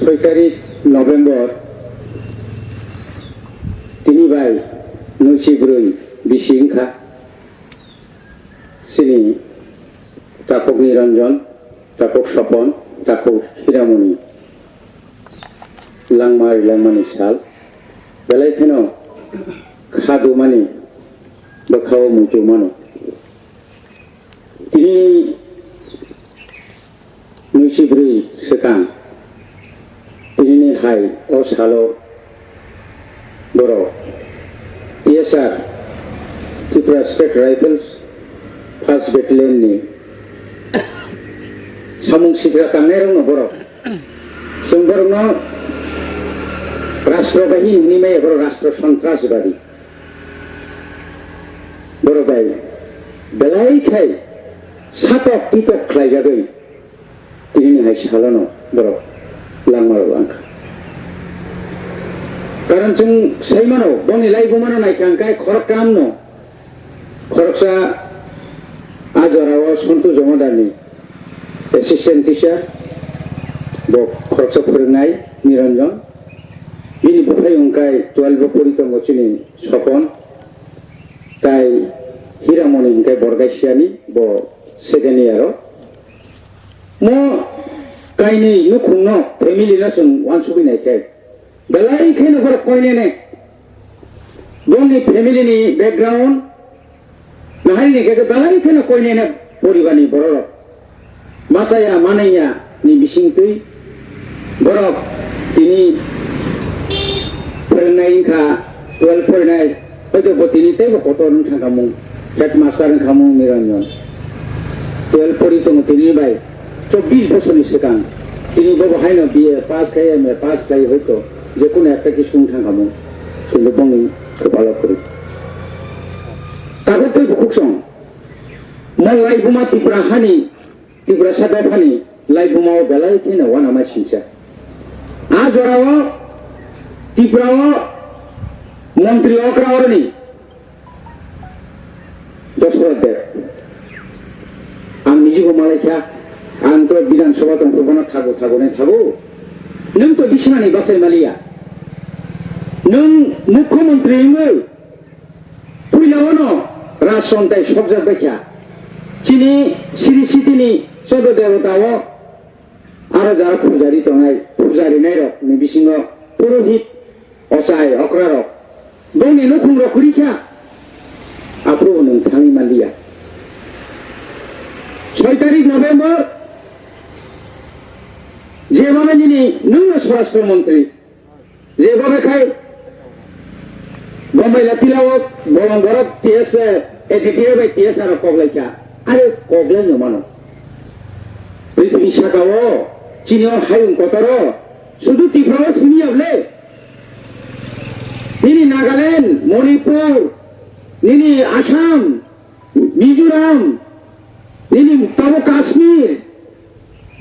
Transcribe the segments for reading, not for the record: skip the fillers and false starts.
6 তারিখ নভেম্বর তিনি ভাই নসিব্রই বিশিংখা সিনি তাপক নিরঞ্জন তাপক স্বপন তাপক হীরামণি লাংমানি সাল বেলায় কেন খাদু মানি বখাও মুচু মানো তিনি নসিব্রই সেকাं তিনি হাই ও সালো বড় TSR Tripura state rifles first बेटेलियननि सामुं सिद्रा तांनाय रंनो बर' जों बर'नो राष्ट्रबाहिनी में बर' राष्ट्र सन्त्रासबादी बर' बाय बेलायखाय सातक पितक खालायजागै तिनि हाय सालनो बर' लांमारो आंखा कारण जों सैमानो बनि लाइबुमानो नायखांखाय खरकामनो खरकसा आजराव सन्तु जमादारनि एसिस्टेन्ट टिचार ब खरकसा फोरोंनाय निरंजन बिनि बुफाय अंकाय 12 परितंगचिनि सपन ताई हीरामणि अंकाय बरगासियानि ब सेकेन्ड इयार म काइनि नुखुंनो फेमिलि नासुं वानसुबिनायखाय बेलायखायनो बर कयनेने बंनि फेमिलिनि बैकग्राउंड नाहारिनि गेगे बेलायखायनो कयनेने परिबारनि बर' मासाया मानैया नि बिसिंतै बर' तिनि फोरोंनाय इंखा 12 फरायनाय हयतो बतिनि तेबो गथ'नो थांखामुं हेडमास्टार ओंखामुं निरंजन 12 फरितंग तिनि बाय 24 बोसोरनि सिगां तिनि बहायनो बिए पास खाय एमए पास खाय हयतो जेखुनु একটা কিছু थांखामुं কিন্তু बंनि कपाला करि ताबो तै बुखुसं मलाई बुमा त्रिपुरा हानि त्रिपुरा सादा फानि लाई बुमाव बेलाय केनो वाना मासिंचा आजराव त्रिपुराव मन्त्री अक्रावरनि दशरथ आं निजिखौ मालायखा आं तो विधानसभा दंफोरखौनो थागौ नों तो बिसिनानि बासाय मालिया नों मुख्यमंत्री फैलावनो राजसन्थाय सबजाबायखा चिनि सिरि सिटिनि सद देवताव आरो जारा पुजारी दंनाय पुजारी नायरक नि बिसिंग पुरोहित असाय अक्रारक दंनि नखुं रखरिखा आप्रो नों थाङि मालिया 6 तारिख नभेम्बर जेभाबे दिनै नों स्वराष्ट्र मन्त्री जेभाबे खाय बम्बाइ लातिलाव बरं बरफ टीएस एडिटिए बाय टीएस आरो कगलायखा आरो कगलायनो मानो पृथ्वी शाखाव चिनियाव हायुं कतर शुधु त्रिपुरा सुनियाबले निनि नागालैंड मणिपुर निनि आसाम मिजोराम निनि तब काश्मीर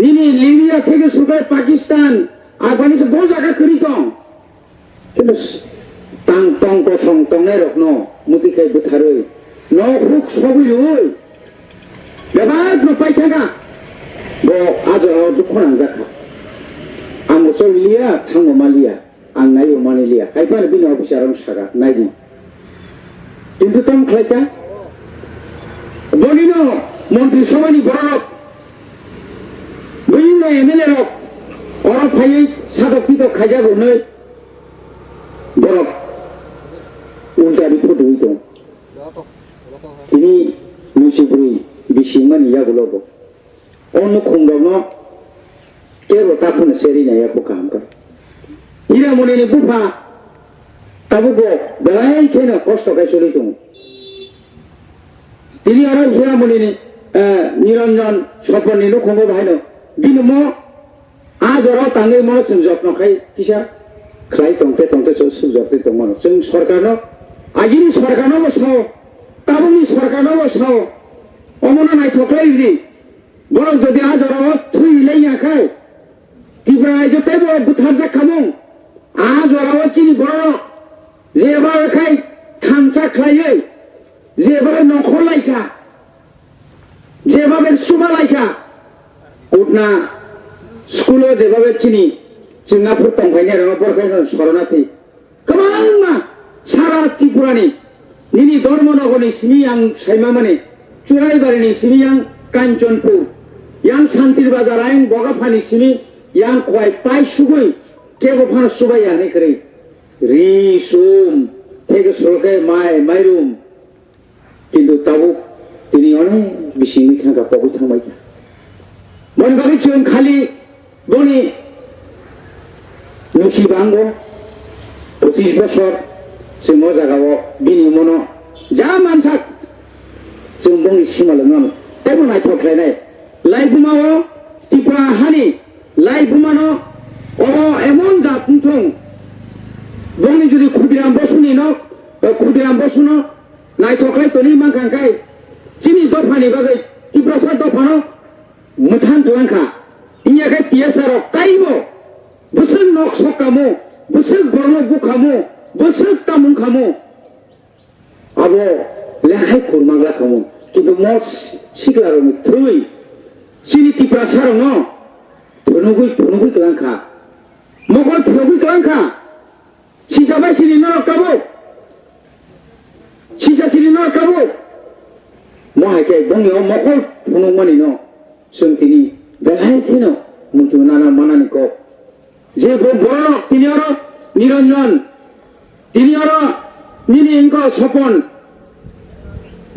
निनि लिबिया থেকে শুরু করে পাকিস্তান আফগানিস্তান বহু জায়গা করি তো কিন্তু तां तंग कसं तंगनाय रखनो मुतिखाय बुथारै न हुक सबिलुय बेबाद न पाइथागा ब आजराव दुखनां जाखा आं सलिया थांगो मालिया आं नायो मानिलिया खायफानो बिनि अफिसाराव सागा नायदि किन्तु तम खायका बनिनो मन्त्रि सभानि बरक बैनो एमएलए रक अरब फायै सादक पिदक खायजागौनै बरक उल्टा रिपोर्ट हुई तो ini musibri bisingan ya gulobo onu khungdongno kero tapun seri na ya bukam ka ira moni ni bupa tabugo belai kena kosto ka solitung tini ara ira moni ni niranjan soponi no khungo bhaino binmo ajoro tangai mono sunjokno khai kisa khai tongte sunjokte tongmono जों सरकारनो आगिनि सरकारनो बसनो ताबुनि सरकारनो बसनो अमनो नायथख्लायदि बरं जदि आजराव थैलायनाखाय त्रिपुरा रायजोतेबो बुथार जाखामुं आजराव चिनि बरं जेबाखाय थांसाख्लायै जेबाबे नखरलायखा जेबाबे सुबालायखा उठना स्कुलो जेबाबे चिनि जोंनाफोर दंफायनाय आरो बरखायनो शरणार्थी गोबां मा सारा त्रिपुरानि निनि धर्मनगरनि सिमी आं साइमा माने चुराइबारिनि सिमी आं काঞ্চনপুর yang santir bazar aing bogapani sini yang koi pai sugui kebo phana subai ane kare ri sum থেকে সরকার মাইরুম কিন্তু তাবু তিনি অনেক বেশি মিঠাঙ্গা পগু থাকবাই মনে বাকি চুন খালি বনি নুসি বাঙ্গ 25 বছর जों मा जागाव बिनि मनो जा मानसा जों बंनि सिमालंनाम तेबो नायथख्लायनाय लाइफुमाव त्रिपुरा हानि लाइफुमानो अ एमन जाथुंथुं बंनि जुदि खुदिराम बसुनि न खुदिराम बसुनो नायथख्लाय तनि मांखांखाय जिनि दफानि बागै त्रिपुरासा दफानो मुथान तुलांखा इयाखाय तियासारो काइबो बुसुं नक सकामो बुसुं बरनो बुखामो बुसुं तामुं खामो आबो लेखाय खुरमांला खामो किन्तु मस सिग्लारनि थै सिनि त्रिपुरासारो न फनुगुइ तुलांखा मगल फनुगुइ तुलांखा सिसाबाय सिनि नरकाबो सिसा सिनि नरकाबो महायके बंनियाव मगल फनुगमानि न जोंथिनि बेलाय थिनो मुतुनाना मानानिको जे बरन तिनियारो निरंजन तिनियारो निनि इंको सपन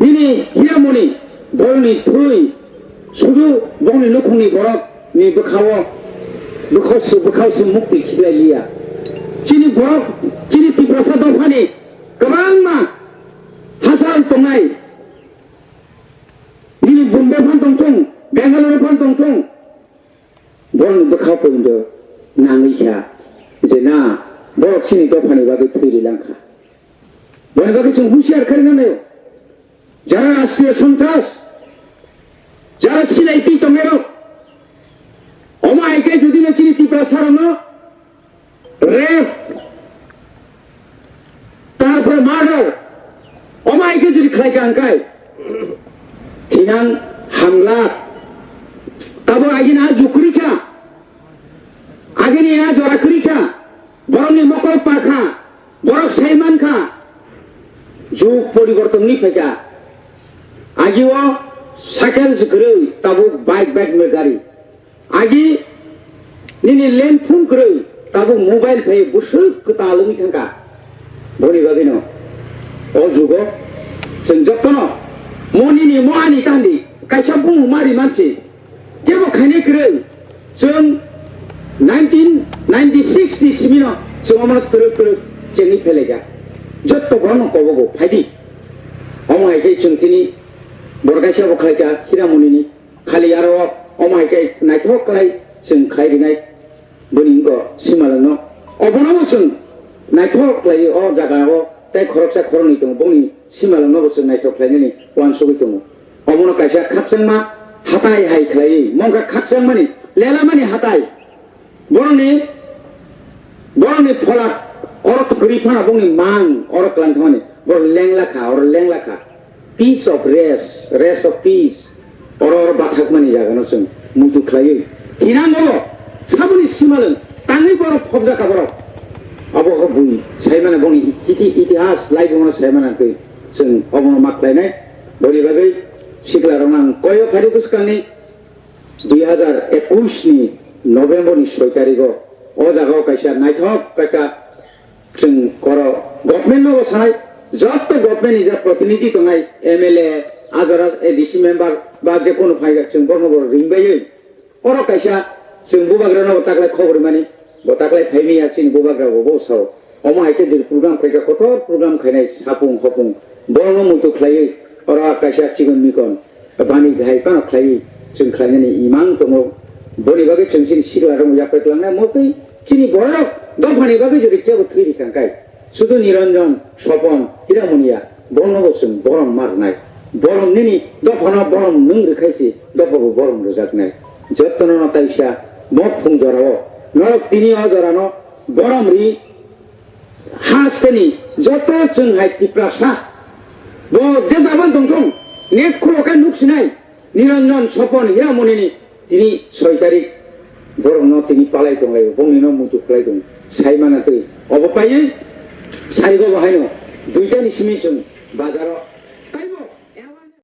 निनि हिरामणि बरनि थै सुदु बंनि नखंनि बरफ नि बोखावसो मुक्ति खिलायलिया चिनि बरफ चिनि त्रिपुरासा दफानि गोबां मा हासार दंनाय निनि बम्बे फान दंथं बेंगालुरु फान दंथं बरनि बोखावफोरदो नाङैखा जेना बरफ चिनि दफानि बागै थैरिलांखा बरनि बागै जों हुसियार खालामनानै যারা রাষ্ট্রীয় সন্ত্রাস যারা সিলাইতি তমেরো অমায়কে যদি না চিনি ত্রিপুরা সারানো রেপ তারপরে মার্ডার অমায়কে যদি খাইকে আঙ্কায় থিনাং হামলা তাবো আগে না জুকুরিখা আগে নিয়ে না জরাকুরিখা বরংনি মকল পাখা বরক সাইমান খা যুগ পরিবর্তন নি ফেকা आगे वो साइकिल से करे तब बाइक में गाड़ी आगे निने लैंड फोन करे तब मोबाइल पे बुसुक तालुमी थंका बनि बागै न ओ जुगो जों जत्तनो मनिनि मानि तांदि कायसा बुं मारि मानसि केबो खायने करे जों 1996 नि सिमिनो जों अमर तुरुक जेनि फेलेगा जत्त गनो कबगो फाइदि अमायकै जोंथिनि बरगासिया बखायका हिरामणिनि खालि आरो अमायकै नायथखलाय जों खायरिनाय बनिंगो सिमालनो अबनाव जों नायथखलाय अ जागाव ताय खरकसा खरनि दं बनि सिमालनो जों नायथखलायनि वान सगै दं अबनो कायसा खाचंमा हाताय हाय खलाय मंगा खाचंमानि लेलामानि हाताय बरनि फला अरत गरिफाना बनि मां अरक लांथमानि बर लेंलाखा Peace of rest of peace. Or batak mani jaga no sung mutu klaye. Tinango sabuni simalan tangi boro phobja kaboro. Abo bui saimana boni itihas lai bono saimana te sung obono maklai nai bori bagai sikla ronang koyo phari buskani 2021 ni November ni 6 tariko o jaga kaisa naithok kaka sung koro government no sanai যত government is প্রতিনিধি তো নাই MLA আজারা ADC member বা যে কোনো ফাইগা जों বর্ণবর রিংবাयै or কাইসা जों বুবাগ্রানো তাকলাই খবর মানি বতাকলাই ফাইমি আছিন বুবাগ্রা বসাও অমাইকে যে প্রোগ্রাম ফাইগা কত প্রোগ্রাম খাইনাই সাপুং হপুং বর্ণ মুতু খাইयै অর কাইসা চিগন মিকন বানি গাই পান খাইयै जों খাইনানি ইমান দङ বনি বাগে जों सिन सिगला दङ यापेटलांना मकै चिनि बरक दफानि बागे যদি কেউ থ্রি কাঙ্কাই শুধু নিরঞ্জন স্বপন হিরামনিয়া বর্ণবসুম বরম মারনাই বরম নিনি দফানো বরম নং রেখাইছি দফাবো বরম রোজাকনাই যত্ন তাইসা মত ফুং জরাও নরক তিনি অজরানো বরম রি হাসতেনি যত जों हाय ত্রিপ্রাসা ব যে যাবান দংথং নেট খুলকাই নুকसिनाय নিরঞ্জন স্বপন হিরামনিনি তিনি 6 তারিখ borok no tini palai tonglai bongni no mutu khlai tong saimana tui obo paiyei sarigo bahai no duita ni simi sung bazaro